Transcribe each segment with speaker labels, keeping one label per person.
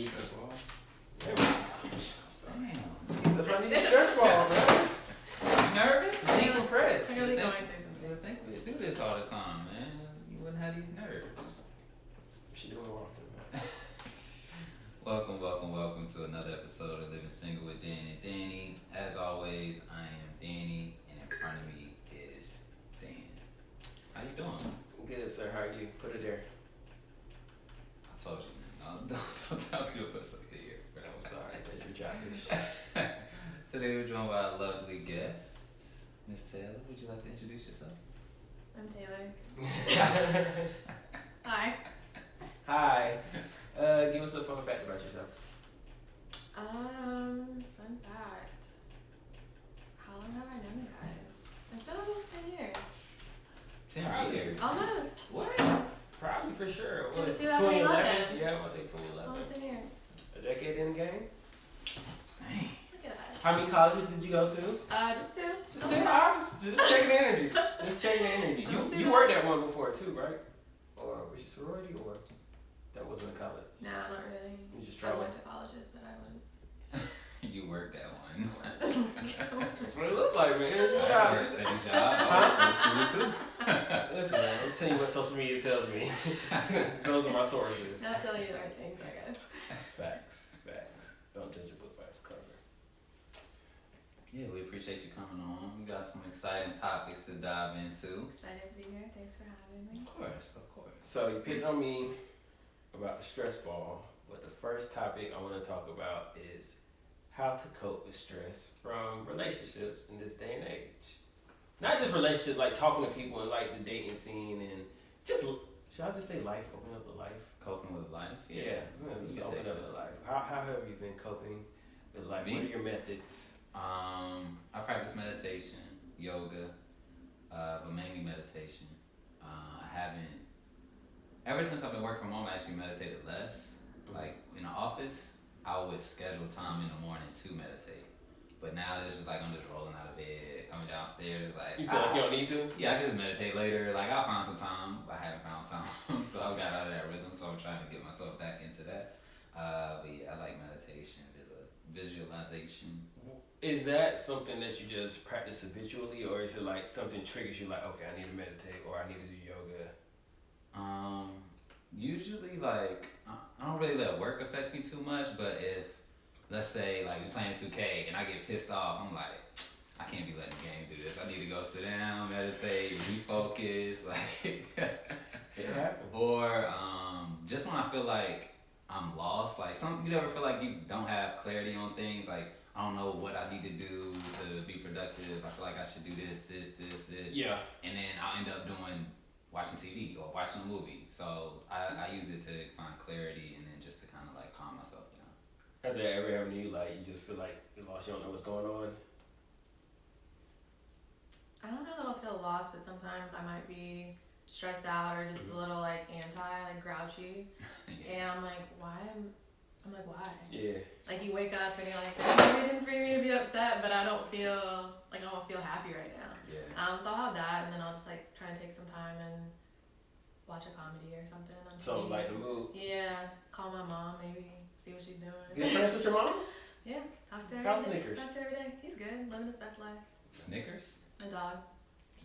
Speaker 1: Decent.
Speaker 2: Damn.
Speaker 1: That's why I need a stress ball, bro.
Speaker 2: You nervous?
Speaker 1: Decompress.
Speaker 3: I'm really going through something.
Speaker 2: I think we do this all the time, man. You wouldn't have these nerves.
Speaker 1: She doing often, man.
Speaker 2: Welcome to another episode of Living Single with Danny and Danny. As always, I am Danny, and in front of me is Dan. How you doing?
Speaker 1: Good, sir. How are you? Put it there.
Speaker 2: I told you, man. Don't tell me to put something here.
Speaker 1: I'm sorry. That's your childish.
Speaker 2: Today we're joined by a lovely guest, Miss Taylor. Would you like to introduce yourself?
Speaker 3: I'm Taylor. Hi.
Speaker 1: Hi. Give us a fun fact about yourself.
Speaker 3: Fun fact. How long have I known you guys? It's been almost 10 years.
Speaker 2: 10
Speaker 1: Probably.
Speaker 2: years.
Speaker 3: Almost.
Speaker 1: What? Probably for sure. What,
Speaker 3: 2011?
Speaker 1: Yeah, I want to say
Speaker 3: It's
Speaker 1: 2011.
Speaker 3: almost 10 years.
Speaker 1: A decade in the game.
Speaker 2: Dang.
Speaker 3: Look at us.
Speaker 1: How many colleges did you go to?
Speaker 3: Just two.
Speaker 1: Just checking the energy. Just checking the energy. You worked at one before too, right? Or was you sorority or that wasn't a college?
Speaker 3: Nah, not really.
Speaker 1: You just
Speaker 3: I
Speaker 1: traveled.
Speaker 3: went to colleges, but I wouldn't.
Speaker 2: You worked at one.
Speaker 1: That's what it looked like, man. It's your
Speaker 2: I
Speaker 1: job.
Speaker 2: worked at a job. I went to school too.
Speaker 1: Listen, man, I'm just telling you what social media tells me. Those are my sources.
Speaker 3: Not telling you the right things, I guess.
Speaker 1: That's facts. Don't judge a book by its cover.
Speaker 2: Yeah, we appreciate you coming on. We got some exciting topics to dive into.
Speaker 3: Excited to be here. Thanks for having me.
Speaker 2: Of course.
Speaker 1: So you picked on me about the stress ball, but the first topic I want to talk about is how to cope with stress from relationships in this day and age. Not just relationships, like talking to people and like the dating scene and just, should I just say life, open up to life?
Speaker 2: Coping with life.
Speaker 1: Yeah, just
Speaker 2: can
Speaker 1: open
Speaker 2: take
Speaker 1: up
Speaker 2: that.
Speaker 1: to life. How have you been coping with life?
Speaker 2: Me?
Speaker 1: What are your methods?
Speaker 2: I practice meditation, yoga, but mainly meditation. I haven't, ever since I've been working from home, I actually meditated less. Like in the office, I would schedule time in the morning to meditate. But now it's just like I'm just rolling out of bed, coming downstairs. It's like
Speaker 1: You feel like you don't need to?
Speaker 2: yeah, I can just meditate later. Like I'll find some time, but I haven't found time, so I got out of that rhythm. So I'm trying to get myself back into that. But yeah, I like meditation, visualization.
Speaker 1: Is that something that you just practice habitually, or is it like something triggers you like, okay, I need to meditate or I need to do yoga?
Speaker 2: Usually like I don't really let work affect me too much, but if let's say like you're playing 2K and I get pissed off, I'm like, I can't be letting the game do this. I need to go sit down, meditate, refocus, like
Speaker 1: It happens.
Speaker 2: or just when I feel like I'm lost, like you ever feel like you don't have clarity on things, like I don't know what I need to do to be productive. I feel like I should do this.
Speaker 1: Yeah.
Speaker 2: And then I'll end up watching TV or watching a movie. So I use it to find clarity and then just to kind of like calm myself down.
Speaker 1: Has that ever happened to you? Like you just feel like you're lost, you don't know what's going on?
Speaker 3: I don't know that I'll feel lost, but sometimes I might be stressed out or just a little like grouchy.
Speaker 2: Yeah.
Speaker 3: And I'm like, why?
Speaker 1: Yeah.
Speaker 3: Like you wake up and you're like, there's no reason for me to be upset, but I don't feel happy right now.
Speaker 2: Yeah.
Speaker 3: So I'll have that, and then I'll just like try and take some time and watch a comedy or something. On
Speaker 1: So
Speaker 3: TV.
Speaker 1: like the mood.
Speaker 3: Yeah, call my mom maybe, see what she's doing.
Speaker 1: Good friends with your mom?
Speaker 3: Yeah, talk to her.
Speaker 1: How's
Speaker 3: every day.
Speaker 1: Snickers?
Speaker 3: Talk to her every day. He's good, living his best life.
Speaker 2: Snickers?
Speaker 3: My dog.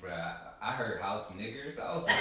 Speaker 2: Bruh, I heard house niggers. I was like,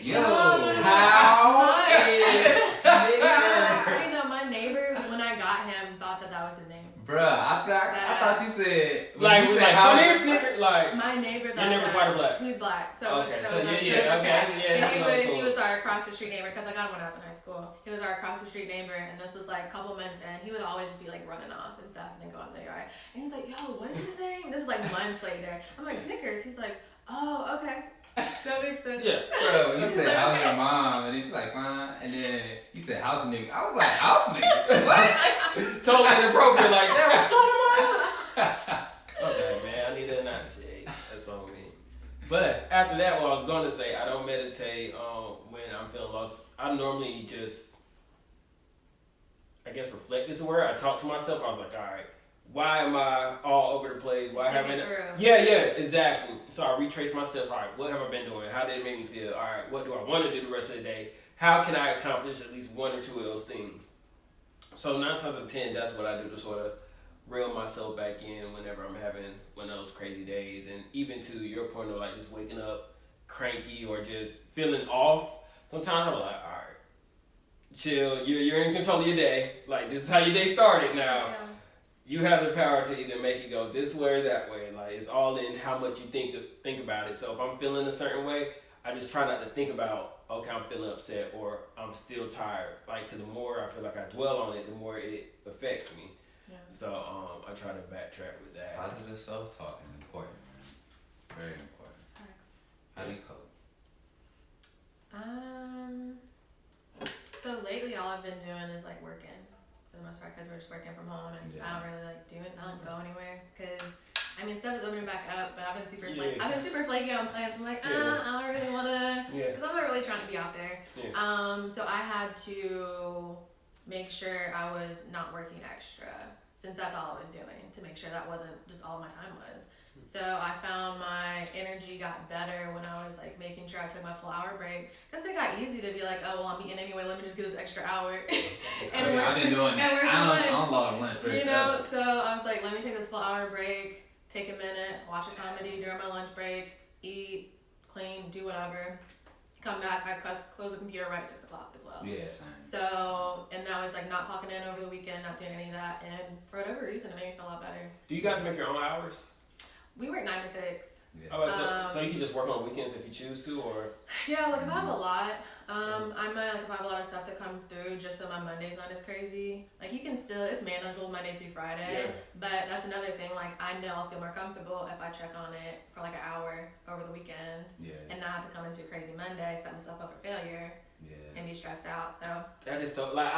Speaker 2: yo,
Speaker 3: No.
Speaker 1: How is
Speaker 3: I already know my neighbor when I got him thought that was his name.
Speaker 2: bruh, I thought you said
Speaker 1: like
Speaker 2: you
Speaker 1: was
Speaker 2: said
Speaker 1: like
Speaker 2: house-
Speaker 1: come here, Snicker? Like
Speaker 3: My neighbor thought
Speaker 1: your neighbor's white or black?
Speaker 3: He's black. So
Speaker 1: Okay,
Speaker 3: it was,
Speaker 1: so
Speaker 3: so
Speaker 1: yeah, okay, yeah,
Speaker 3: And
Speaker 1: that's
Speaker 3: he
Speaker 1: cool.
Speaker 3: was our across the street neighbor because I got him when I was in high school. He was our across the street neighbor, and this was like a couple months in. He would always just be like running off and stuff, and then go out the yard. And he's like, "Yo, what is his name?" This is like months later. I'm like, "Snickers." He's like, "Oh, okay, that makes sense."
Speaker 1: Yeah.
Speaker 2: Bro, you said how's your mom, and then she's like fine, and then you said house nigga. I was like house niggas. What?
Speaker 1: Totally inappropriate like that. What's going on? Okay, man, I need to enunciate. That's on me. But after that, what I was gonna say, I don't meditate when I'm feeling lost. I normally just, I guess, reflect is the word. I talk to myself. I was like, all right, why am I all over the place? Why haven't Yeah, exactly. So I retrace myself. All right, what have I been doing? How did it make me feel? All right, what do I want to do the rest of the day? How can I accomplish at least one or two of those things? So 9 times out of 10, that's what I do to sort of reel myself back in whenever I'm having one of those crazy days. And even to your point of like just waking up cranky or just feeling off, sometimes I'm like, all right, chill, you're in control of your day. Like, this is how your day started now.
Speaker 3: Yeah.
Speaker 1: You have the power to either make it go this way or that way. Like, it's all in how much you think about it. So if I'm feeling a certain way, I just try not to think about, okay, I'm feeling upset or I'm still tired. Like, because the more I feel like I dwell on it, the more it affects me.
Speaker 3: Yeah.
Speaker 1: So I try to backtrack with that.
Speaker 2: Positive self-talk is important, man. Very important.
Speaker 3: Thanks.
Speaker 2: How do you cope?
Speaker 3: So lately all I've been doing is like working for the most part because we're just working from home and I don't really like do it. I don't go anywhere because I mean stuff is opening back up, but I've been super flaky on plans. I'm like, I don't really want to because I'm not really trying to be out there.
Speaker 1: Yeah.
Speaker 3: So I had to make sure I was not working extra since that's all I was doing to make sure that wasn't just all my time was. So I found my energy got better when I was like making sure I took my full hour break. Because it got easy to be like, oh well, I'm eating anyway. Let me just get this extra hour.
Speaker 2: I've been doing that. I don't log lunch breaks.
Speaker 3: You know, so I was like, let me take this full hour break, take a minute, watch a comedy during my lunch break, eat, clean, do whatever. Come back, I close the computer right at 6 o'clock as well.
Speaker 2: Yeah, same.
Speaker 3: So, and that was like not clocking in over the weekend, not doing any of that, and for whatever reason, it made me feel a lot better.
Speaker 1: Do you guys make your own hours?
Speaker 3: We work 9 to 6.
Speaker 2: Yeah.
Speaker 1: Oh, so you can just work on weekends if you choose to, or?
Speaker 3: Yeah, like if I have a lot, I might like if I have a lot of stuff that comes through, just so my Monday's not as crazy. Like you can still, it's manageable Monday through Friday, but that's another thing. Like I know I'll feel more comfortable if I check on it for like an hour over the weekend, and not have to come into a crazy Monday, set myself up for failure, and be stressed out. So
Speaker 1: that is so like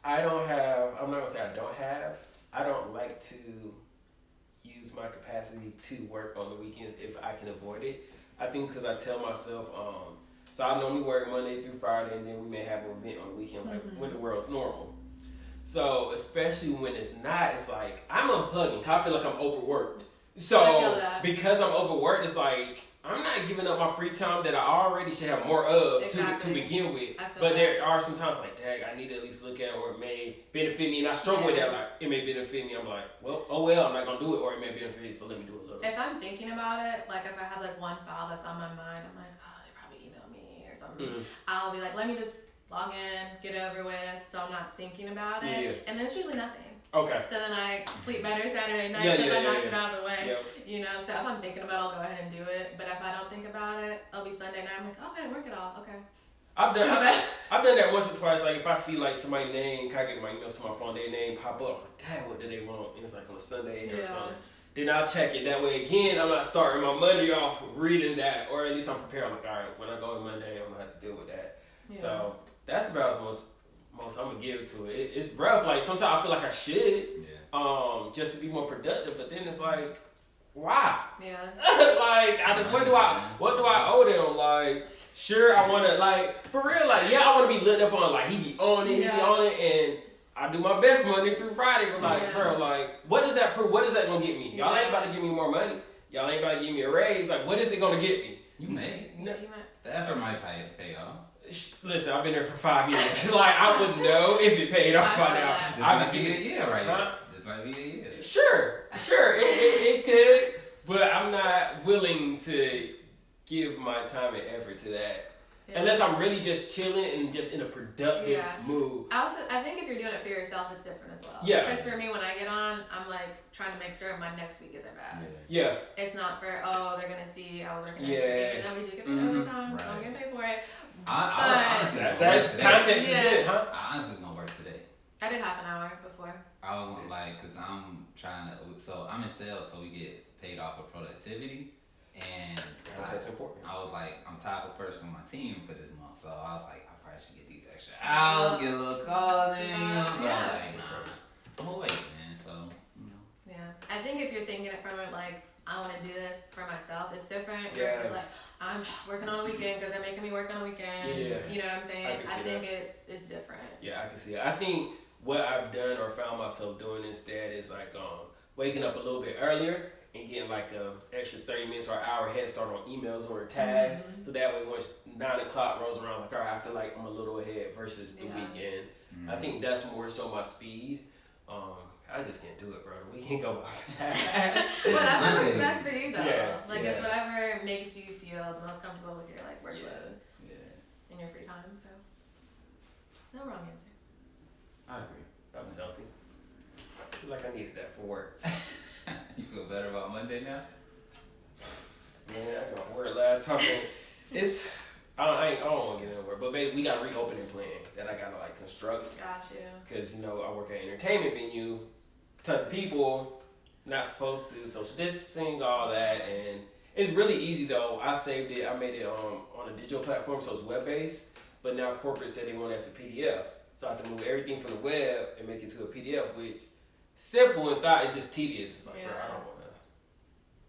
Speaker 1: I don't have. I'm not gonna say I don't have. I don't like to use my capacity to work on the weekends if I can avoid it. I think because I tell myself, so I normally work Monday through Friday, and then we may have an event on the weekend, like when the world's normal. So especially when it's not, it's like I'm unplugging. 'Cause I feel like I'm overworked. So because I'm overworked, it's like I'm not giving up my free time that I already should have more of to begin with. But there are some times like, dang, I need to at least look at it, or it may benefit me. And I struggle with that. Like, it may benefit me. I'm like, well, I'm not going to do it. Or it may benefit me, so let me do it a little bit.
Speaker 3: If I'm thinking about it, like if I have like one file that's on my mind, I'm like, oh, they probably emailed me or something. I'll be like, let me just log in, get it over with, so I'm not thinking about it. Yeah. And then it's usually nothing.
Speaker 1: Okay.
Speaker 3: So then I sleep better Saturday night because I knocked it out of the way. You know, so if I'm thinking about it, I'll go ahead and do it. But if I don't think about it, it'll be Sunday night. I'm like, oh, I didn't work it all. Okay.
Speaker 1: I've done that once or twice. Like if I see like somebody's name, I get my emails to my phone, their name pop up. I'm like, dang, what do they want? And it's like on a Sunday or something. Then I'll check it. That way again, I'm not starting my Monday off reading that, or at least I'm prepared. I'm like, all right, when I go on Monday, I'm gonna have to deal with that. Yeah. So that's about as most I'm gonna give it to it. It's rough. Like sometimes I feel like I should, just to be more productive. But then it's like, why? Yeah. Like, what do I owe them? Like, sure, I wanna like for real. Like, I wanna be lit up on like he be on it, and I do my best Monday through Friday. But like, bro, like, what does that prove? What is that gonna get me? Y'all ain't about to give me more money. Y'all ain't about to give me a raise. Like, what is it gonna get me?
Speaker 2: You may. The effort might pay off.
Speaker 1: Listen, I've been there for 5 years. Like, I wouldn't know if it paid off by now.
Speaker 2: This might be a year right here. This might be a year.
Speaker 1: Sure. It could, but I'm not willing to give my time and effort to that. Unless I'm really just chilling and just in a productive mood.
Speaker 3: I think if you're doing it for yourself, it's different as well.
Speaker 1: Yeah.
Speaker 3: Because for me, when I get on, I'm like trying to make sure my next week isn't bad.
Speaker 1: Yeah.
Speaker 3: It's not for, they're going to see I was working extra, even though we do get paid overtime, so I'm getting paid for it.
Speaker 2: Honestly,
Speaker 1: that's context is good, huh?
Speaker 2: I honestly was going to work today.
Speaker 3: I did half an hour before.
Speaker 2: I was going to because I'm trying to, so I'm in sales, so we get paid off of productivity. And
Speaker 1: that's important.
Speaker 2: I was like, I'm top of person on my team for this month, so I was like, I probably should get these extra hours, get a little call in. But I was like, I'm gonna wait, man. So,
Speaker 3: Yeah, I think if you're thinking it from it like, I want to do this for myself, it's different versus like, I'm working on a weekend because they're making me work on a weekend. You know what I'm saying? I think it's different.
Speaker 1: Yeah, I can see it. I think what I've done or found myself doing instead is like waking up a little bit earlier and getting like a extra 30 minutes or an hour head start on emails or tasks.
Speaker 3: Mm-hmm.
Speaker 1: So that way once 9 o'clock rolls around, like, all right, I feel like I'm a little ahead versus the weekend. I think that's more so my speed. I just can't do it, bro. The weekend go by fast.
Speaker 3: Whatever works best for you, though.
Speaker 1: Yeah.
Speaker 3: Like, it's whatever makes you feel the most comfortable with your, like, workload in your free time, so. No wrong answers.
Speaker 2: I agree.
Speaker 1: I'm healthy. I feel like I needed that for work.
Speaker 2: You feel better about Monday now?
Speaker 1: Man, I got work last time. I don't want to get into work, but baby, we got a reopening plan that I gotta like construct.
Speaker 3: Got you.
Speaker 1: Because I work at an entertainment venue, tons of people, not supposed to, social distancing, all that, and it's really easy though. I saved it. I made it on a digital platform, so it's web based. But now corporate said they want it as a PDF, so I have to move everything from the web and make it to a PDF, which simple in thought is just tedious. It's like, bro, I don't want to.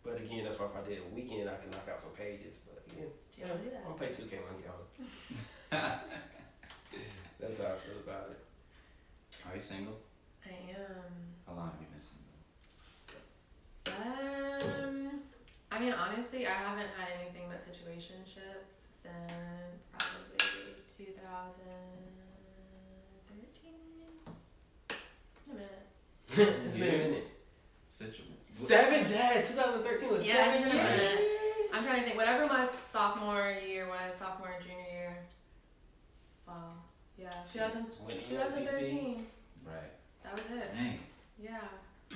Speaker 1: But again, that's why if I did a weekend, I can knock out some pages. But again,
Speaker 3: Do you want to do that?
Speaker 1: I'm gonna play 2K when I get home. That's how I feel about it.
Speaker 2: Are you single?
Speaker 3: I am.
Speaker 2: How long have you been single?
Speaker 3: I mean, honestly, I haven't had anything but situationships since probably 2013. A minute.
Speaker 1: It's been a minute.
Speaker 2: Situation.
Speaker 1: 2013 was
Speaker 3: Yeah,
Speaker 1: 7
Speaker 3: it's been a
Speaker 1: years.
Speaker 3: minute. I'm trying to think. Whatever my sophomore year was, sophomore and junior year. Wow. Yeah, 2013.
Speaker 2: Right.
Speaker 3: That was it.
Speaker 2: Dang.
Speaker 3: Yeah.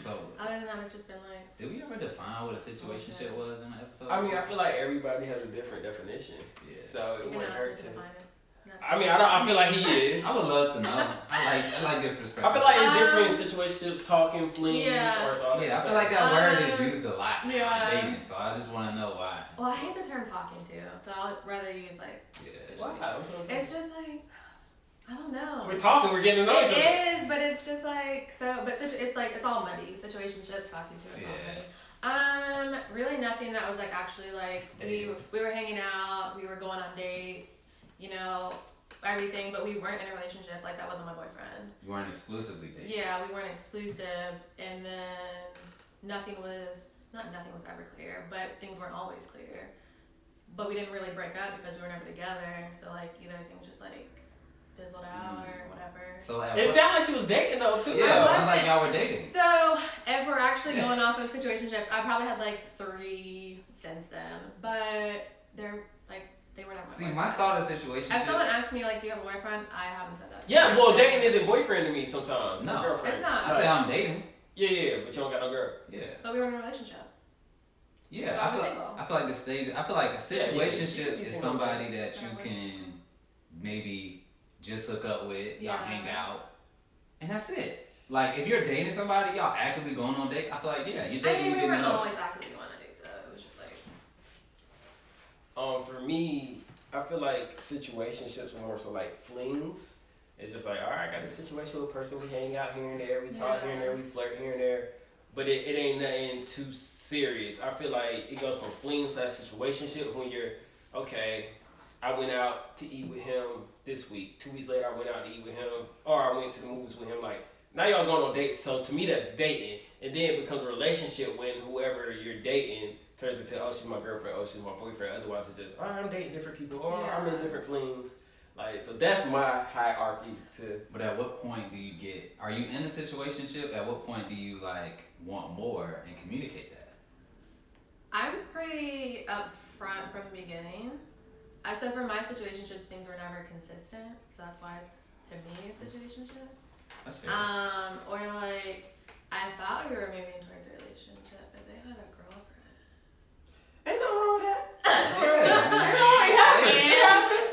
Speaker 2: So,
Speaker 3: Other than that, it's just been like.
Speaker 2: did we ever define what a situationship was in the episode?
Speaker 1: I mean, I feel like everybody has a different definition.
Speaker 2: Yeah.
Speaker 1: So it
Speaker 3: You
Speaker 1: wouldn't
Speaker 3: know,
Speaker 1: hurt
Speaker 3: it's
Speaker 1: to.
Speaker 3: define it.
Speaker 1: I mean, I feel like he is.
Speaker 2: I would love to know. I like different perspectives.
Speaker 1: I feel like it's different situationships, talking, flings,
Speaker 3: Yeah.
Speaker 1: or it's all
Speaker 2: Yeah, I
Speaker 1: the
Speaker 2: feel like that word is
Speaker 3: Um,
Speaker 2: used a lot now
Speaker 3: yeah.
Speaker 2: in dating, so I just want to know why.
Speaker 3: Well, I hate the term talking too, so I'd rather use like.
Speaker 2: Yeah.
Speaker 1: Wow.
Speaker 3: It's just like, I don't know.
Speaker 1: We're talking, we're getting to know each other.
Speaker 3: It is, but it's just like so. But it's like it's all muddy. Situationships, talking to, it's all muddy. Really nothing that was like actually like we were hanging out, we were going on dates, you know, everything, but we weren't in a relationship. Like that wasn't my boyfriend.
Speaker 2: You weren't exclusively dating.
Speaker 3: Yeah, we weren't exclusive, and then nothing was ever clear, but things weren't always clear. But we didn't really break up because we were never together. So like either things just like fizzled out or whatever.
Speaker 2: So
Speaker 1: It sounded like she was dating though too.
Speaker 2: Yeah, it sounds like y'all were dating.
Speaker 3: So if we're actually going off of situationships, I probably had like 3 since then, but they were never.
Speaker 2: See, my thought of situationship.
Speaker 3: If someone asks me like, "Do you have a boyfriend?" I haven't said that.
Speaker 1: Yeah, well, dating isn't boyfriend to me sometimes.
Speaker 2: No.
Speaker 1: Girlfriend.
Speaker 3: It's not.
Speaker 2: I say I'm dating.
Speaker 1: Yeah, but you don't got no girl.
Speaker 2: Yeah.
Speaker 3: But we were in a relationship.
Speaker 2: Yeah,
Speaker 3: So I was single.
Speaker 2: I feel like the stage. I feel like a situationship
Speaker 1: Yeah,
Speaker 2: is
Speaker 1: single.
Speaker 2: somebody that you
Speaker 3: Yeah.
Speaker 2: can maybe just hook up with, y'all
Speaker 3: Yeah.
Speaker 2: hang out, and that's it. Like if you're dating somebody, y'all actively going on date. I feel like you're
Speaker 3: I
Speaker 2: dating.
Speaker 3: mean, we
Speaker 2: getting
Speaker 3: weren't
Speaker 2: to know.
Speaker 3: always actively going on dates, so it was just like.
Speaker 1: For me, I feel like situationships are more so like flings. It's just like, all right, I got a situation with a person, we hang out here and there, we talk here and there, we flirt here and there, but it ain't nothing too serious. I feel like it goes from flings to situationship when you're, okay, I went out to eat with him this week. 2 weeks later, I went out to eat with him, or I went to the movies with him. Like, now y'all going on dates, so to me that's dating. And then it becomes a relationship when whoever you're dating turns into, oh, she's my girlfriend, oh, she's my boyfriend. Otherwise, it's just, oh, I'm dating different people, or I'm in different flings. Like, so that's my hierarchy to.
Speaker 2: But at what point do you get? Are you in a situationship? At what point do you like want more and communicate that?
Speaker 3: I'm pretty upfront from the beginning. So for my situationship, things were never consistent, so that's why it's to me a situationship.
Speaker 2: That's fair.
Speaker 3: Or like I thought we were moving towards a relationship, but they had a girlfriend.
Speaker 1: Ain't nothing wrong with that.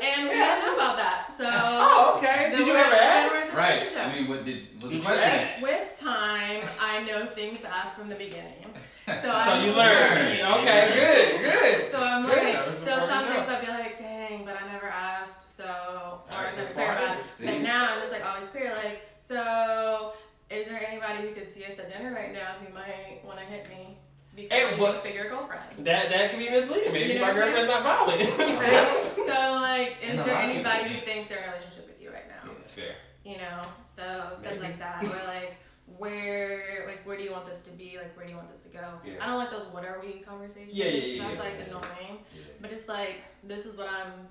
Speaker 3: And we didn't know about that. So
Speaker 1: Oh, okay. Did you ever ask?
Speaker 2: Right. I mean, what was the question?
Speaker 3: With time, I know things to ask from the beginning. So
Speaker 1: So
Speaker 3: I'm
Speaker 1: you learned.
Speaker 3: learning.
Speaker 1: Okay, good.
Speaker 3: So I'm
Speaker 1: Good.
Speaker 3: learning.
Speaker 1: That's
Speaker 3: So
Speaker 1: important
Speaker 3: some
Speaker 1: to know.
Speaker 3: things I'll be like, dang, but I never asked. So, or I was never
Speaker 1: Alright,
Speaker 3: clear about it.
Speaker 2: see.
Speaker 3: Like now I'm just like always clear. Like, so is there anybody who could see us at dinner right now who might want to hit me? Because
Speaker 1: Hey,
Speaker 3: they
Speaker 1: but-
Speaker 3: think figure girlfriend.
Speaker 1: That can be misleading. Maybe
Speaker 3: You know
Speaker 1: my
Speaker 3: what I'm
Speaker 1: girlfriend's not violent.
Speaker 3: Exactly. So like,
Speaker 2: And
Speaker 3: is
Speaker 2: a
Speaker 3: there
Speaker 2: lot of people
Speaker 3: anybody who
Speaker 2: think.
Speaker 3: thinks they're in a relationship with you right now?
Speaker 1: It's fair.
Speaker 3: You know, so stuff
Speaker 1: Maybe.
Speaker 3: like that. Or like, where do you want this to be? Like, where do you want this to go?
Speaker 1: Yeah.
Speaker 3: I don't like those what are we conversations.
Speaker 1: Yeah.
Speaker 3: That's like
Speaker 2: yeah.
Speaker 3: annoying.
Speaker 2: Yeah.
Speaker 3: But it's like, this is what I'm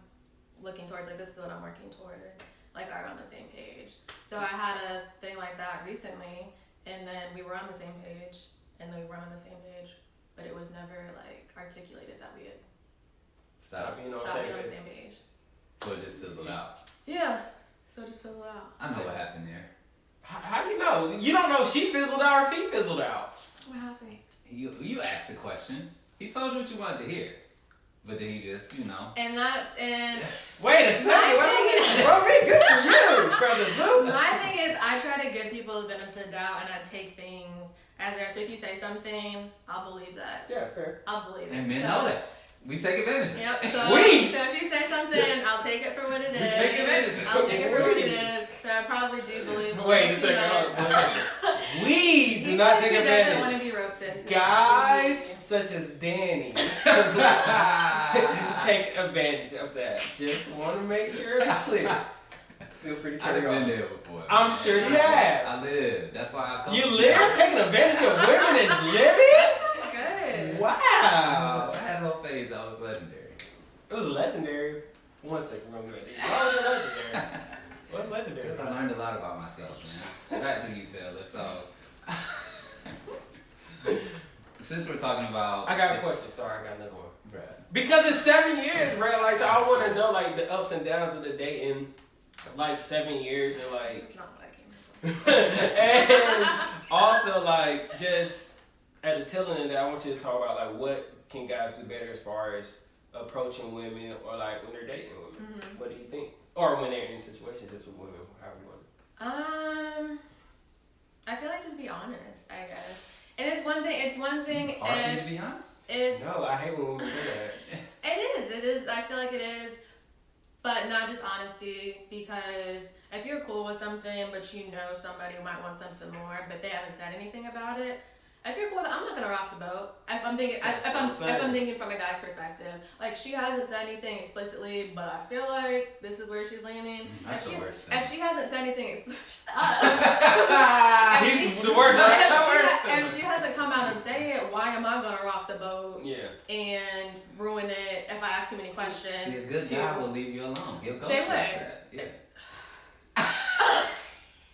Speaker 3: looking towards. Like, this is what I'm working towards. Like, are on the same page. So I had a thing like that recently, and then we were on the same page, and then we were on the same page, but it was never like articulated that we had
Speaker 2: Stop.
Speaker 1: You know what
Speaker 3: stopped
Speaker 1: I'm
Speaker 3: being on the
Speaker 1: saying?
Speaker 3: same page.
Speaker 2: So it just fizzled out.
Speaker 3: Yeah. So just fill it out.
Speaker 2: I know what happened there.
Speaker 1: How you know? You don't know if she fizzled out or if he fizzled out.
Speaker 3: What happened?
Speaker 2: You asked the question. He told you what you wanted to hear. But then he just,
Speaker 3: And that's
Speaker 1: Wait a second. Wait, good for you, brother Zoo.
Speaker 3: my thing is I try to give people the benefit of the doubt and I take things as they are. So if you say something, I'll believe that.
Speaker 1: Yeah, fair.
Speaker 3: I'll believe it.
Speaker 2: and men
Speaker 3: So-
Speaker 2: know that. We take advantage of it.
Speaker 3: Yep. So,
Speaker 1: We?
Speaker 3: so if you say something, I'll take it for what it is.
Speaker 2: We take advantage of it.
Speaker 3: I'll take it for what it
Speaker 1: We?
Speaker 3: is. So I probably do believe.
Speaker 1: Wait a
Speaker 3: you
Speaker 1: second.
Speaker 3: know.
Speaker 1: Hold on. We do
Speaker 3: He
Speaker 1: not
Speaker 3: says
Speaker 1: take
Speaker 3: he doesn't want
Speaker 1: advantage.
Speaker 3: to be roped into.
Speaker 1: Guys such as Danny take advantage of that. Just want to make sure it's clear. Feel free to
Speaker 2: I've
Speaker 1: carry
Speaker 2: been
Speaker 1: on.
Speaker 2: there before.
Speaker 1: I'm sure you have.
Speaker 2: I live. That's why I come.
Speaker 1: You live taking advantage of women as living?
Speaker 3: Good.
Speaker 1: Wow.
Speaker 2: I had no phase. I was legendary.
Speaker 1: It was legendary. 1 second, we're gonna do it. Why was it legendary? What's legendary?
Speaker 2: Because I learned a lot about myself, man. So back to you, Taylor. So, since we're talking about,
Speaker 1: I got a question. Sorry, I got another one.
Speaker 2: Bruh.
Speaker 1: Because it's 7 years, bro. Like, so I want to know like the ups and downs of the dating, like 7 years, and like,
Speaker 3: It's not what I came here for.
Speaker 1: and also like just at the tail end of that, I want you to talk about like what can guys do better as far as approaching women or like when they're dating women.
Speaker 3: Mhm.
Speaker 1: What do you think? Or when they're in situationships with women, however you want.
Speaker 3: I feel like just be honest, I guess. And it's one thing
Speaker 2: Hard for you
Speaker 3: if
Speaker 2: to be honest?
Speaker 3: it's
Speaker 1: No, I hate when women say that.
Speaker 3: it is. I feel like it is, but not just honesty, because if you're cool with something but you know somebody might want something more but they haven't said anything about it, if you're cool with it, I'm not gonna rock the boat. If I'm thinking
Speaker 1: That's
Speaker 3: if
Speaker 1: what I'm saying.
Speaker 3: I'm thinking from a guy's perspective, like she hasn't said anything explicitly, but I feel like this is where she's leaning.
Speaker 2: That's
Speaker 3: if
Speaker 2: the
Speaker 3: she,
Speaker 2: worst thing.
Speaker 3: If she hasn't said anything explicitly,
Speaker 1: He's the worst.
Speaker 3: if she hasn't come out and say it, why am I gonna rock the boat
Speaker 1: Yeah.
Speaker 3: and ruin it if I ask too many questions?
Speaker 2: See, a good guy will leave you alone. He'll go
Speaker 3: They
Speaker 2: like
Speaker 3: would.
Speaker 2: that. Yeah.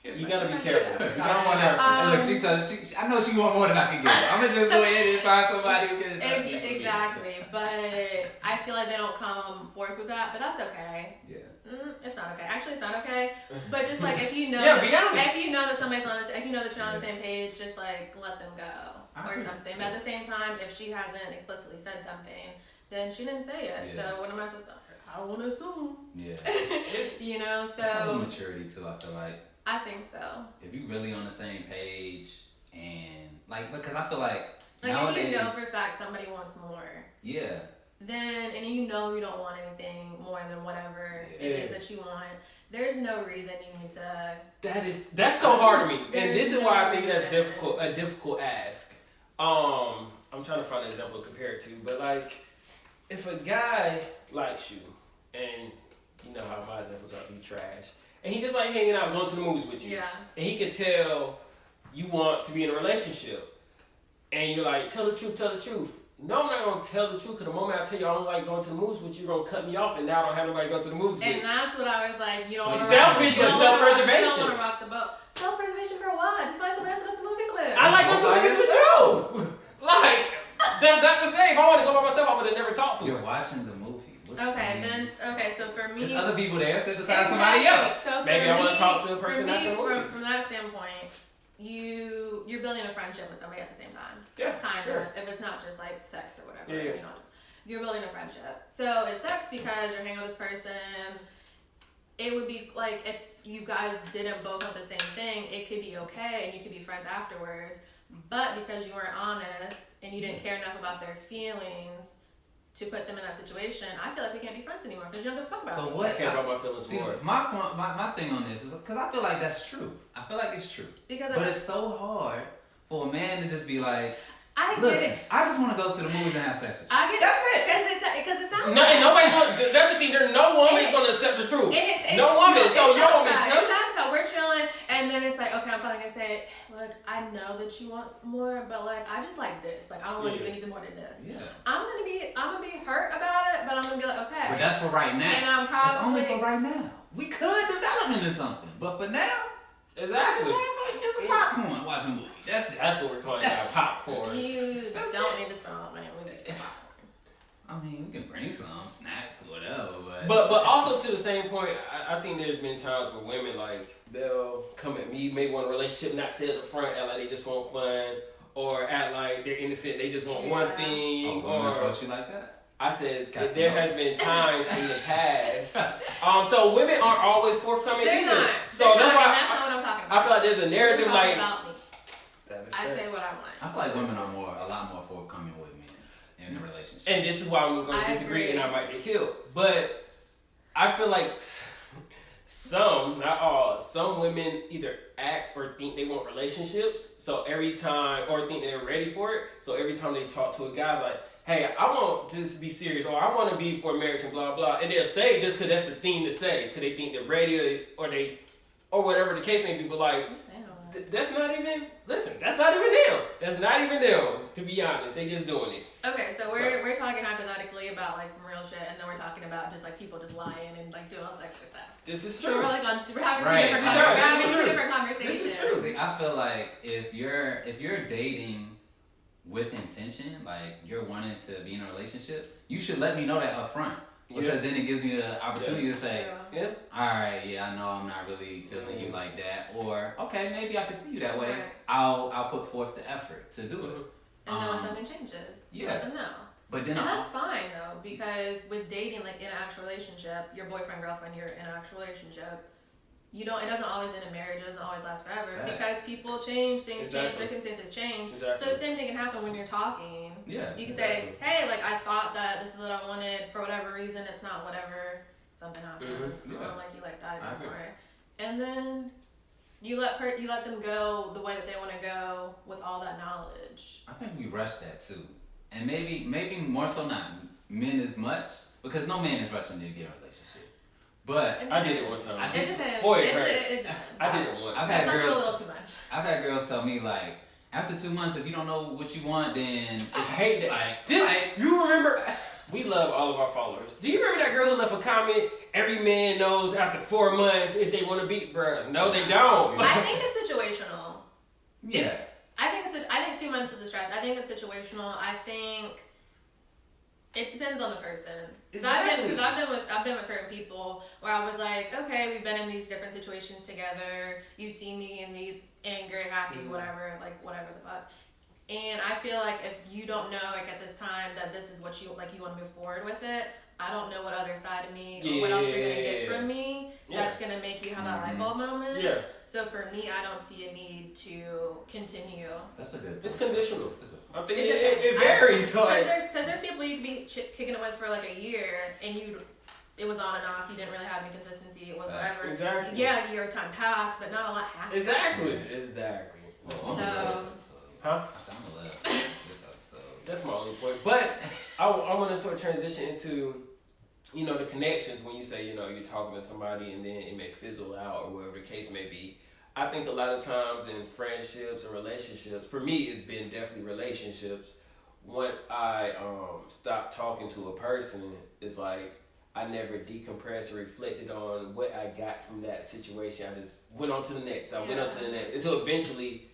Speaker 1: You gotta be careful. You
Speaker 2: I
Speaker 1: gotta
Speaker 2: don't
Speaker 1: be
Speaker 2: want
Speaker 1: careful.
Speaker 2: her. Look, I know she want more than I can give her. I'm gonna just go ahead and find somebody who can
Speaker 3: Exactly, but I feel like they don't come forth with that, but that's okay.
Speaker 2: Yeah.
Speaker 3: It's not okay. Actually, it's not okay. But just like if you know,
Speaker 1: Yeah, be honest.
Speaker 3: if you know that somebody's on this, if you know that you're on the same page, just like let them go
Speaker 2: I
Speaker 3: or
Speaker 2: agree.
Speaker 3: something. But at the same time, if she hasn't explicitly said something, then she didn't say it.
Speaker 2: Yeah.
Speaker 3: So what am I supposed to? I want to assume.
Speaker 2: Yeah.
Speaker 3: You know,
Speaker 2: It comes
Speaker 3: so
Speaker 2: with maturity too. I feel like
Speaker 3: I think so.
Speaker 2: if you really on the same page and like, because I feel like
Speaker 3: Like
Speaker 2: nowadays,
Speaker 3: if you know for a fact somebody wants more,
Speaker 2: yeah.
Speaker 3: then and you know you don't want anything more than whatever it
Speaker 1: Yeah.
Speaker 3: is that you want, there's no reason you need to.
Speaker 1: That's so hard to me, and
Speaker 3: There's
Speaker 1: this is
Speaker 3: no
Speaker 1: why I think that's
Speaker 3: reason.
Speaker 1: a difficult ask. I'm trying to find an example to compare it to, but like if a guy likes you, and you know how my examples are, be trash, and he just like hanging out, going to the movies with you,
Speaker 3: Yeah.
Speaker 1: and he could tell you want to be in a relationship, and you're like, tell the truth, tell the truth. No, I'm not gonna tell the truth, because the moment I tell you I don't like going to the movies with you, you're gonna cut me off, and now I don't have nobody to go to the movies
Speaker 3: And
Speaker 1: with.
Speaker 3: that's what I was like, you don't
Speaker 2: So
Speaker 3: want to
Speaker 1: selfish, but self-preservation.
Speaker 3: You don't want to rock the boat. Self-preservation for what? Just find somebody else to go to the movies with.
Speaker 1: I like going to the movies with you. Like, that's not the same. If I wanted to go by myself, I would have never talked to
Speaker 2: You're
Speaker 1: him.
Speaker 2: watching the movie. What's
Speaker 3: Okay,
Speaker 2: the
Speaker 3: then so for me,
Speaker 2: There's other people there. Sit beside
Speaker 3: Exactly.
Speaker 2: somebody else.
Speaker 3: So
Speaker 1: Maybe
Speaker 3: for
Speaker 1: I wanna
Speaker 3: me-
Speaker 1: talk to the person
Speaker 3: for me,
Speaker 1: after the movies.
Speaker 3: from that standpoint, you're building a friendship with somebody at the same time.
Speaker 1: Yeah,
Speaker 3: Kind
Speaker 1: sure.
Speaker 3: of. If it's not just like sex or whatever,
Speaker 1: Yeah.
Speaker 3: you know, you're building a friendship. So it's sex because you're hanging with this person. It would be like if you guys didn't both have the same thing, it could be okay and you could be friends afterwards. But because you weren't honest and you didn't care enough about their feelings to put them in that situation, I feel like we can't be friends anymore because you don't give a fuck about
Speaker 2: So
Speaker 3: me.
Speaker 1: I
Speaker 2: what?
Speaker 1: care about my feelings
Speaker 2: See,
Speaker 1: more.
Speaker 2: my thing on this is because I feel like that's true. I feel like it's true.
Speaker 3: Because
Speaker 2: But it's so hard for a man to just be like,
Speaker 3: I get
Speaker 2: listen,
Speaker 3: it.
Speaker 2: I just want to go to the movies and have sex with you.
Speaker 3: I get
Speaker 2: That's it.
Speaker 3: Because it sounds
Speaker 1: No, and
Speaker 3: like
Speaker 1: nobody's gonna, that's the thing, there's no woman's gonna accept the truth.
Speaker 3: it's
Speaker 1: No woman, so
Speaker 3: it
Speaker 1: you don't want
Speaker 3: sounds
Speaker 1: me to
Speaker 3: bad.
Speaker 1: tell
Speaker 3: It sounds how we're chilling and And then it's like, okay, I'm finally gonna say, look, I know that you want more, but like, I just like this. Like, I don't want to do anything more than this.
Speaker 2: Yeah.
Speaker 3: I'm gonna be hurt about it, but I'm gonna be like, okay.
Speaker 2: But that's for right now.
Speaker 3: And I'm probably.
Speaker 2: It's only for right now. We could develop into something, but for now,
Speaker 1: exactly.
Speaker 2: Get some popcorn, watch a movie. That's it.
Speaker 1: That's what we're calling our popcorn.
Speaker 3: You don't need to spend all that money on movies.
Speaker 2: I mean, we can bring some snacks or whatever,
Speaker 1: but also to the same point, I think there's been times where women like they'll come at me, may want a relationship, not say it up front, act like they just want fun, or act like they're innocent, they just want one thing,
Speaker 2: or approach you like that.
Speaker 1: I said there has been times in the past. So women aren't always forthcoming
Speaker 3: They're
Speaker 1: either.
Speaker 3: not.
Speaker 1: So
Speaker 3: They're
Speaker 1: that's
Speaker 3: not,
Speaker 1: why
Speaker 3: that's not what I'm talking about.
Speaker 1: I feel like there's a narrative
Speaker 3: You're
Speaker 1: like.
Speaker 3: about me. I
Speaker 1: fair.
Speaker 3: say what I want.
Speaker 2: I feel like women are a lot more forthcoming with men in a relationship.
Speaker 1: And this is why I'm going to disagree
Speaker 3: agree.
Speaker 1: and I might get killed. But I feel like some, not all, some women either act or think they want relationships. So every time, or think they're ready for it. So every time they talk to a guy, it's like, hey, I want this to be serious, or I want to be for marriage and blah, blah. And they'll say it just because that's the thing to say. Because they think they're ready or whatever the case may be. But like, that's not even, listen, that's not even them. That's not even them, to be honest. They just doing it.
Speaker 3: Okay, so we're talking hypothetically about like some real shit, and then we're talking about just like people just lying and like doing all this extra stuff.
Speaker 1: This is
Speaker 3: So
Speaker 1: true.
Speaker 3: we're having two different conversations.
Speaker 1: This is true.
Speaker 2: See, I feel like if you're dating with intention, like you're wanting to be in a relationship, you should let me know that up front. Because then it gives me the opportunity to say, alright, I know I'm not really feeling you like that, or okay, maybe I can see you that way.
Speaker 3: Right.
Speaker 2: I'll put forth the effort to do it.
Speaker 3: And then when something changes, let them know.
Speaker 2: But then
Speaker 3: that's fine though, because with dating, like in an actual relationship, your boyfriend, girlfriend, you're in an actual relationship. It doesn't always end in marriage. It doesn't always last forever because people change, things change, circumstances change. So the same thing can happen when you're talking.
Speaker 2: Yeah.
Speaker 3: You can say, hey, like I thought that this is what I wanted for whatever reason. It's not whatever. Something happened. I don't like you like that anymore. And then you let them go the way that they want to go with all that knowledge.
Speaker 2: I think we rush that too, and maybe more so not men as much because no man is rushing to get a relationship. But
Speaker 1: I did it one time.
Speaker 3: It depends.
Speaker 1: Boy,
Speaker 3: it depends.
Speaker 1: I did it once.
Speaker 2: I've had girls.
Speaker 3: A little too much.
Speaker 2: I've had girls tell me like, after 2 months, if you don't know what you want, then it's
Speaker 1: I hate that. You remember? We love all of our followers. Do you remember that girl who left a comment? Every man knows after 4 months if they want to be, bruh. No, they don't.
Speaker 3: I think it's situational.
Speaker 2: Yeah.
Speaker 3: I think 2 months is a stretch. I think it's situational. I think it depends on the person. Because I've been with certain people where I was like, okay, we've been in these different situations together. You see me in these angry, happy, whatever the fuck. And I feel like if you don't know, like at this time, that this is what you want to move forward with it, I don't know what other side of me or what else you're gonna get from me that's gonna make you have that light bulb moment. Yeah. So for me, I don't see a need to continue.
Speaker 2: That's a good point.
Speaker 1: It's conditional. I think it varies.
Speaker 3: Because there's people you could be kicking it with for like a year and it was on and off. You didn't really have any consistency. It was whatever.
Speaker 1: Exactly.
Speaker 3: Yeah, a year of time passed, but not a lot happened.
Speaker 1: Exactly. Huh? That's my only point. But I want to sort of transition into, the connections when you say, you're talking to somebody and then it may fizzle out or whatever the case may be. I think a lot of times in friendships or relationships, for me, it's been definitely relationships. Once I stopped talking to a person, it's like I never decompressed or reflected on what I got from that situation. I just went on to the next. Went on to the next until eventually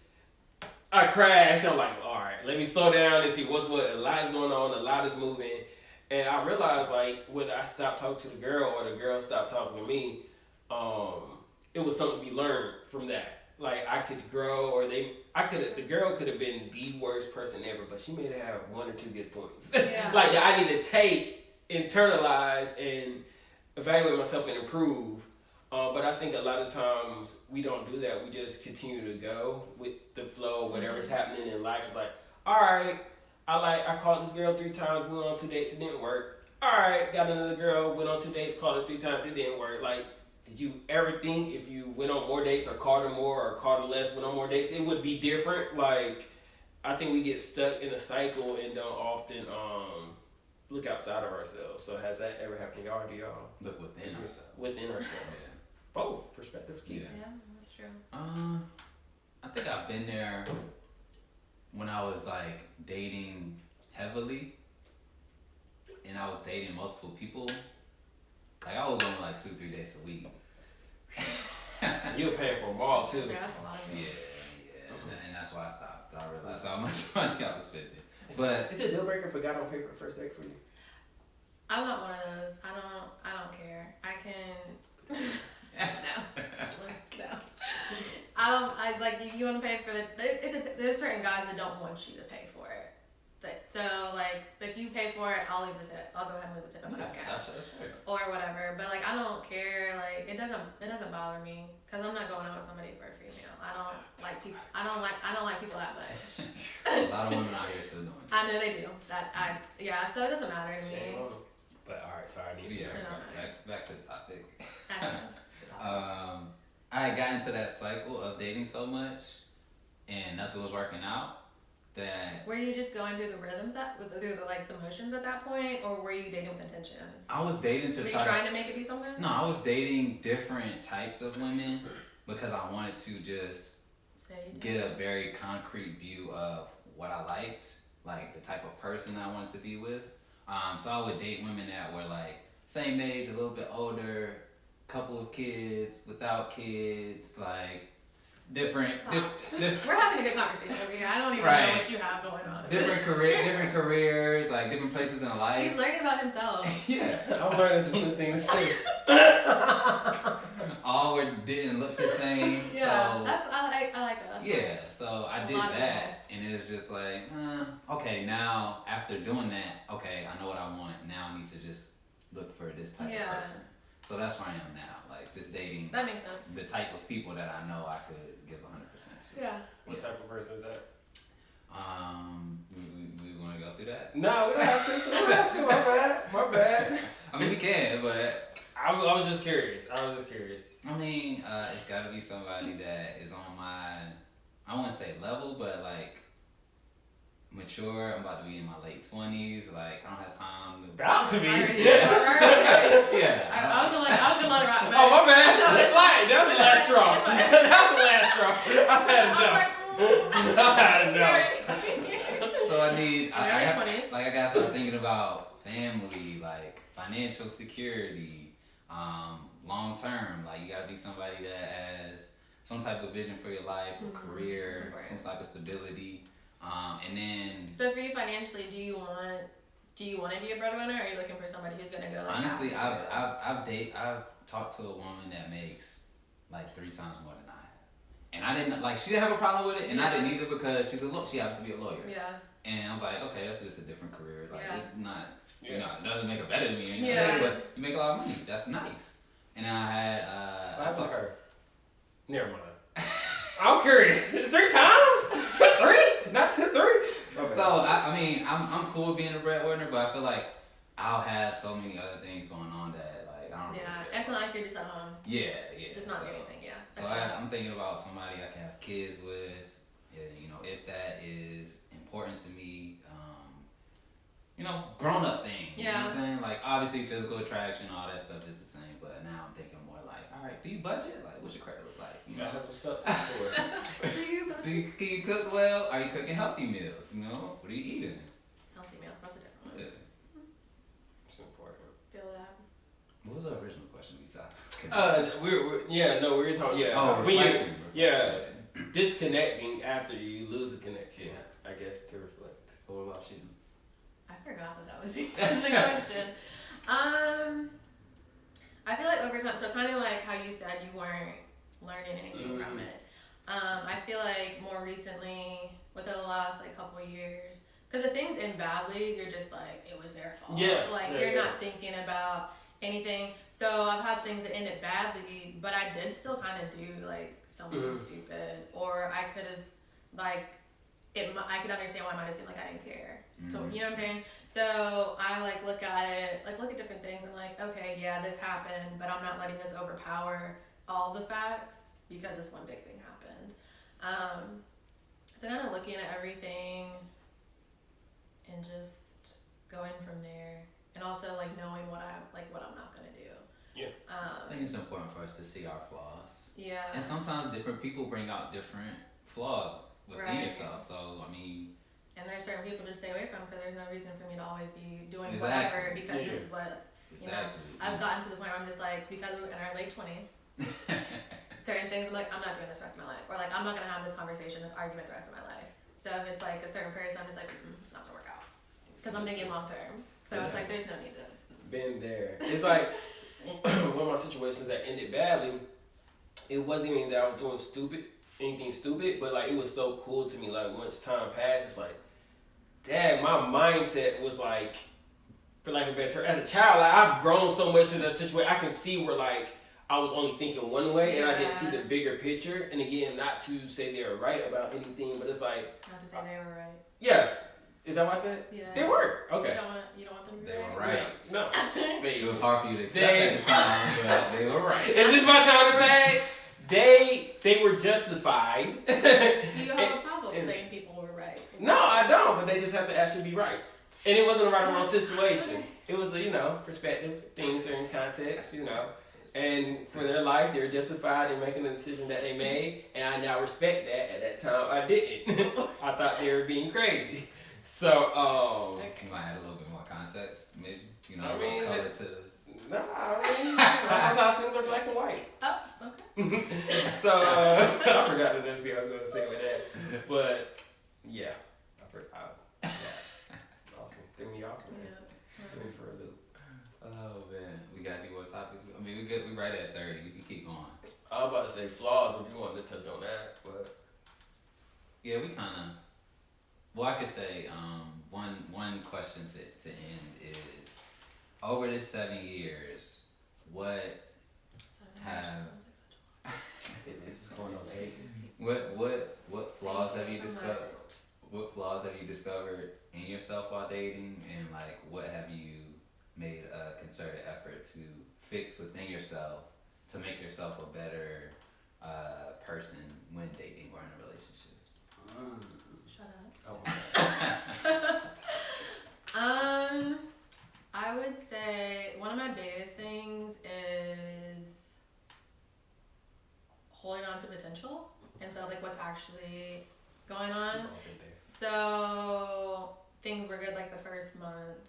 Speaker 1: I crashed. I'm like, all right, let me slow down and see what's what. A lot is going on. A lot is moving. And I realized, like, whether I stopped talking to the girl or the girl stopped talking to me, it was something to be learned from that. Like, I could grow, or the girl could have been the worst person ever, but she may have 1 or 2 good points. Like, that I need to take, internalize, and evaluate myself and improve. But I think a lot of times we don't do that. We just continue to go with the flow, whatever's happening in life. It's like, all right, I called this girl 3 times, we went on 2 dates, it didn't work. All right, got another girl, went on 2 dates, called her 3 times, it didn't work. Like, did you ever think if you went on more dates or called her more or called her less, went on more dates, it would be different? Like, I think we get stuck in a cycle and don't often look outside of ourselves. So has that ever happened to y'all? Do y'all
Speaker 2: look within ourselves?
Speaker 1: Within ourselves. Both perspectives key.
Speaker 3: Yeah, that's true.
Speaker 2: I think I've been there when I was like dating heavily, and I was dating multiple people. Like I was going like 2-3 days a week.
Speaker 1: You were paying for them all too.
Speaker 3: That's a lot of
Speaker 2: Yeah, and that's why I stopped. I realized how much money I was spending. But
Speaker 1: is it a deal breaker if a guy don't pay for the first date for you?
Speaker 3: I'm not one of those. I don't care. I can. No. I like if you want to pay for there's certain guys that don't want you to pay for it. So like if you pay for it, I'll leave the tip. I'll go ahead and leave the tip if I have cash.
Speaker 1: That's fair.
Speaker 3: Or whatever. But like I don't care. Like it doesn't bother me because I'm not going out with somebody for a female. I don't like people that much.
Speaker 2: a lot of women out here still doing it.
Speaker 3: I know they do. So it doesn't matter to me.
Speaker 1: Shame on them. But alright, sorry, I need to
Speaker 2: Back to the topic.
Speaker 3: I
Speaker 2: I had gotten into that cycle of dating so much and nothing was working out that
Speaker 3: Were you just going through the rhythms through the motions at that point, or were you dating with intention?
Speaker 2: I was dating to
Speaker 3: Were you trying to make it be something?
Speaker 2: No, I was dating different types of women because I wanted to just get a very concrete view of what I liked, like the type of person I wanted to be with. So I would date women that were like same age, a little bit older, couple of kids, without kids, like different.
Speaker 3: We're having a good conversation over here. I don't even know what you have going on.
Speaker 2: Different careers, like different places in life.
Speaker 3: He's learning about himself.
Speaker 2: Yeah,
Speaker 1: I'm learning some new things too.
Speaker 2: All didn't look the same.
Speaker 3: Yeah,
Speaker 2: so,
Speaker 3: I like that. That's
Speaker 2: so I did that, and it was just like, okay, now after doing that, okay, I know what I want. Now I need to just look for this type of person. So that's where I am now, like just dating.
Speaker 3: That makes sense.
Speaker 2: The type of people that I know I could give 100% to.
Speaker 3: Yeah.
Speaker 1: What type of person is that?
Speaker 2: We want to go through that?
Speaker 1: No, we don't have to. My bad.
Speaker 2: I mean, we can, but
Speaker 1: I was just curious.
Speaker 2: I mean, it's got to be somebody that is on my, I wouldn't say level, but like mature. I'm about to be in my late 20s. Like I don't have time.
Speaker 1: About to be.
Speaker 2: Yeah.
Speaker 3: I was gonna let it rock.
Speaker 1: Oh my bad. That was the last straw. That was the last straw. I had enough.
Speaker 2: So I need. I gotta start thinking about family, like financial security, long term. Like you gotta be somebody that has some type of vision for your life, a career, some type of stability. And then.
Speaker 3: So for you financially, do you want to be a breadwinner, or are you looking for somebody who's gonna go? Like,
Speaker 2: honestly, I've talked to a woman that makes like 3 times more than I have, and I didn't like. She didn't have a problem with it, and I didn't either because she happens to be a lawyer.
Speaker 3: Yeah.
Speaker 2: And I was like, okay, that's just a different career. Like it's not,
Speaker 1: Yeah.
Speaker 2: you know, it doesn't make her better than me or anything, but you make a lot of money. That's nice. And I had.
Speaker 1: I told her. Never mind. I'm curious. 3 times? 3? Not 2, 3? Okay.
Speaker 2: So I mean, I'm cool with being a breadwinner, but I feel like I'll have so many other things going on that like I don't.
Speaker 3: Yeah,
Speaker 2: really
Speaker 3: it's not like you're just at home.
Speaker 2: Yeah.
Speaker 3: Just not doing anything. Yeah.
Speaker 2: So I'm thinking about somebody I can have kids with. You know, if that is important to me. You know, grown up things. You know what I'm saying? Like obviously physical attraction, all that stuff is the same, but now I'm thinking more like, all right, do you budget? Like what's your credit look like? You know,
Speaker 1: that's what's up for.
Speaker 2: Can you cook well? Are you cooking healthy meals? You know, what are you eating?
Speaker 3: Healthy meals, that's a different one.
Speaker 2: Yeah.
Speaker 1: It's important.
Speaker 3: Feel that.
Speaker 2: What was the original question we saw?
Speaker 1: we were talking. Yeah.
Speaker 2: Oh,
Speaker 1: when disconnecting after you lose a connection. I guess to reflect.
Speaker 2: What about you?
Speaker 3: I forgot that was even the question. I feel like over time, so kind of like how you said you weren't learning anything from it. I feel like more recently, within the last like couple of years, because if things end badly, you're just like, it was their fault.
Speaker 1: Yeah.
Speaker 3: You're not thinking about anything. So I've had things that ended badly, but I did still kind of do like something stupid, or I could have like. I could understand why it might have seemed like I didn't care. So, you know what I'm saying? So I like look at different things and like, okay, yeah, this happened, but I'm not letting this overpower all the facts because this one big thing happened. So kind of looking at everything and just going from there, and also like knowing what I'm not gonna do.
Speaker 1: Yeah.
Speaker 2: think it's important for us to see our flaws.
Speaker 3: Yeah.
Speaker 2: And sometimes different people bring out different flaws within yourself. So, I mean...
Speaker 3: And there's certain people to stay away from because there's no reason for me to always be doing
Speaker 2: Exactly.
Speaker 3: whatever because this is what,
Speaker 2: Exactly.
Speaker 3: I've gotten to the point where I'm just like, because we're in our late 20s, certain things I'm like, I'm not doing this the rest of my life. Or like, I'm not going to have this conversation, this argument the rest of my life. So if it's like a certain person, I'm just like, it's not going to work out. Because I'm thinking long term. So it's like, there's no need to.
Speaker 1: Been there. It's like, one of my situations that ended badly, it wasn't even that I was doing anything stupid, but like, it was so cool to me. Like, once time passed, it's like, dad, my mindset was like, for like a better term, as a child, like I've grown so much in that situation. I can see where like I was only thinking one way and I didn't see the bigger picture. And again, not to say they were right about anything, but it's like,
Speaker 3: not to say they were right.
Speaker 1: Yeah. Is that what I said?
Speaker 3: Yeah.
Speaker 1: They were. Okay.
Speaker 3: You don't want them to be
Speaker 2: They
Speaker 3: right?
Speaker 2: were right.
Speaker 1: No.
Speaker 2: It was hard for you to accept at the time, but they were right.
Speaker 1: Is this my time to say? They were justified.
Speaker 3: Do you have a problem saying people were right?
Speaker 1: No, I don't, but they just have to actually be right. And it wasn't a right or wrong situation. It was, perspective, things are in context, And for their life, they're justified in making the decision that they made. And I now respect that. At that time, I didn't. I thought they were being crazy. So,
Speaker 2: You might add a little bit more context, maybe.
Speaker 1: I mean,
Speaker 2: color to...
Speaker 1: No, sometimes things are black and white.
Speaker 3: Oh, okay.
Speaker 1: So, I forgot that that's what I was going to say with that. But, yeah. I forgot. Awesome. Threw me off, man.
Speaker 3: Yeah.
Speaker 1: Threw me for a loop.
Speaker 2: Oh, man. We got any more topics? I mean, we right at 30. We can keep going.
Speaker 1: I was about to say flaws if you wanted to touch on that, but...
Speaker 2: Yeah, we kind of... Well, I could say one question to end is, over this 7 years, what have...
Speaker 1: This is going on 8.
Speaker 2: What flaws have you discovered? What flaws have you discovered in yourself while dating, and like what have you made a concerted effort to fix within yourself to make yourself a better person when dating or in a relationship?
Speaker 3: Shut up.
Speaker 1: Oh.
Speaker 3: I would say one of my biggest things is holding on to potential instead of like what's actually going on. So things were good like the first month,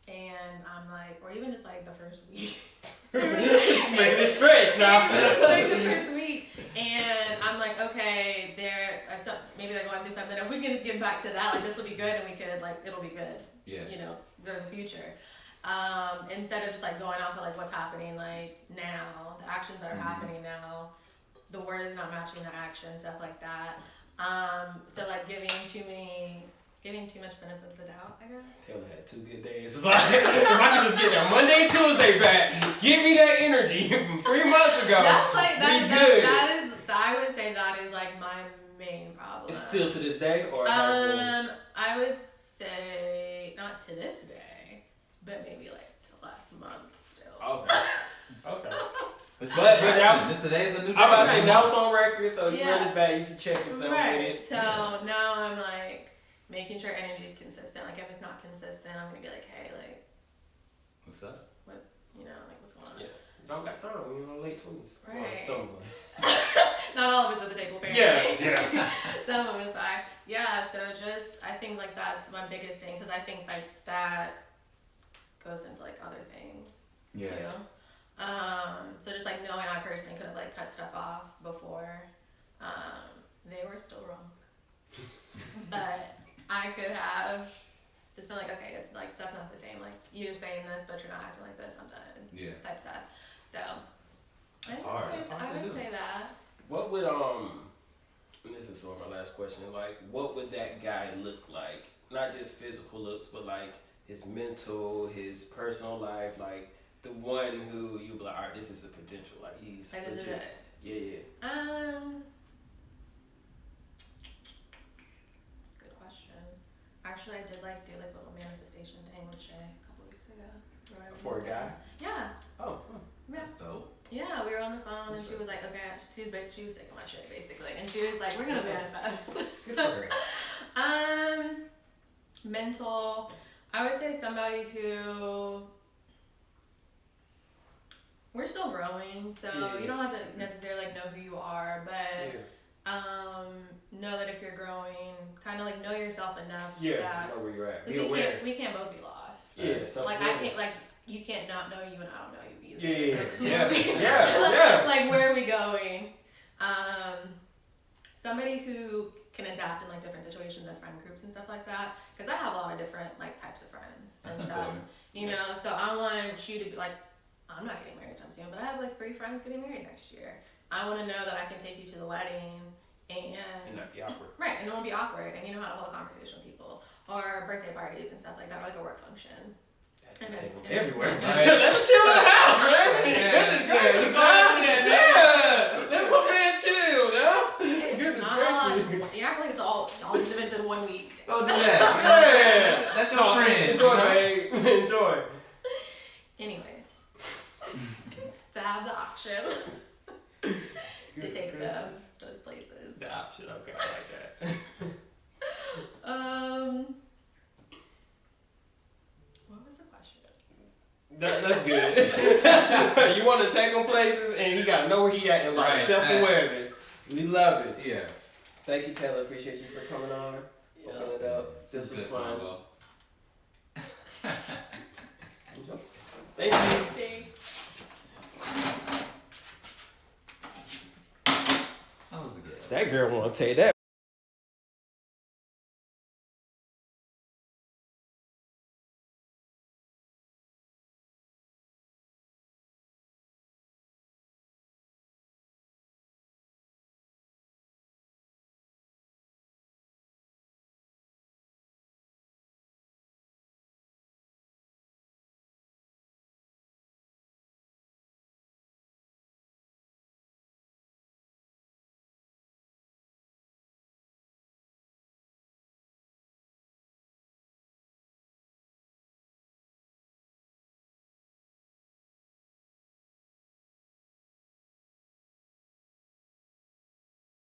Speaker 3: and I'm like, or even just like the first week.
Speaker 1: Just making it stretch now.
Speaker 3: Like the first week, and I'm like, okay, maybe they're going through something. If we can just get back to that, like this will be good, and we could like it'll be good.
Speaker 2: Yeah.
Speaker 3: There's a future. Instead of just like going off of like what's happening like now, the actions that are happening now, the word is not matching the action, stuff like that. So like giving too much benefit of the doubt, I guess.
Speaker 1: Taylor had 2 good days. It's like, if I could just get that Monday, Tuesday back, give me that energy from 3 months ago.
Speaker 3: That's like,
Speaker 1: good.
Speaker 3: I would say that is like my main problem.
Speaker 1: It's still to this day, or
Speaker 3: I would say not to this day, but maybe like to last month still.
Speaker 1: Okay.
Speaker 2: But
Speaker 1: now,
Speaker 2: today's a new day.
Speaker 1: I'm about to say now it's on record, so you run this back, you can check yourself with it.
Speaker 3: So now I'm like making sure energy is consistent. Like if it's not consistent, I'm gonna be like, hey, like,
Speaker 2: what's up?
Speaker 3: like what's going on?
Speaker 1: Yeah. Don't got time. We're in our late 20s.
Speaker 3: Right.
Speaker 1: Well, some of us.
Speaker 3: Not all of us at the table, apparently.
Speaker 1: Yeah.
Speaker 3: Some of us are. Yeah. So I think like that's my biggest thing because I think like that goes into like other things too. So just like knowing I personally could have like cut stuff off before, they were still wrong. But I could have just been like, okay, it's like stuff's not the same. Like you're saying this, but you're not acting like this. I'm done.
Speaker 2: Yeah.
Speaker 3: Type stuff. So
Speaker 2: That's hard.
Speaker 3: I would say that.
Speaker 1: What would and this is sort of my last question, like what would that guy look like? Not just physical looks, but like his mental, his personal life, like the one who you be like, all right, this is the potential. Like he's
Speaker 3: Like this is
Speaker 1: legit.
Speaker 3: it.
Speaker 1: Yeah.
Speaker 3: Good question. Actually, I did like do like a little manifestation thing with Shay a couple weeks ago.
Speaker 1: For a guy?
Speaker 3: Yeah.
Speaker 1: Oh.
Speaker 3: Yeah.
Speaker 2: That's dope.
Speaker 3: Yeah, we were on the phone and she was like, okay, she was sick of my shit basically, and she was like, we're gonna manifest.
Speaker 2: Good for her.
Speaker 3: Mental. I would say somebody who we're still growing, so you don't have to necessarily like know who you are, but know that if you're growing, kind of like know yourself enough.
Speaker 1: That know where you're at. Be
Speaker 3: aware. We can't both be lost.
Speaker 1: Yeah.
Speaker 3: Like I can't like you can't not know you and I don't know you either.
Speaker 1: Yeah.
Speaker 3: Like where are we going? Somebody who can adapt in like different situations and friend groups and stuff like that. Because I have a lot of different like types of friends and stuff. Important. You know, so I want you to be like, I'm not getting married anytime soon, but I have like 3 friends getting married next year. I want to know that I can take you to the wedding and
Speaker 1: not be awkward.
Speaker 3: Right, and it won't be awkward, and you know how to hold a conversation with people, or birthday parties and stuff like that, or like a work function.
Speaker 1: And take them everywhere.
Speaker 2: Right.
Speaker 1: Let's chill in the house, man. Let my man chill,
Speaker 3: It's not a lot. You act like it's all these events in 1 week.
Speaker 2: Go do that. That's your friend.
Speaker 1: Enjoy, babe. Enjoy.
Speaker 3: Anyways, to have the option to take them those places.
Speaker 1: The option, okay, I like that.
Speaker 3: What was the question?
Speaker 1: That's good. You want to take him places, and he got to know where he at in life. Self-awareness. We love it.
Speaker 2: Yeah.
Speaker 1: Thank you, Taylor. Appreciate you for coming on. Open it up. This was fun. Thank you.
Speaker 3: Thanks.
Speaker 2: That was a good.
Speaker 1: That girl want to take that.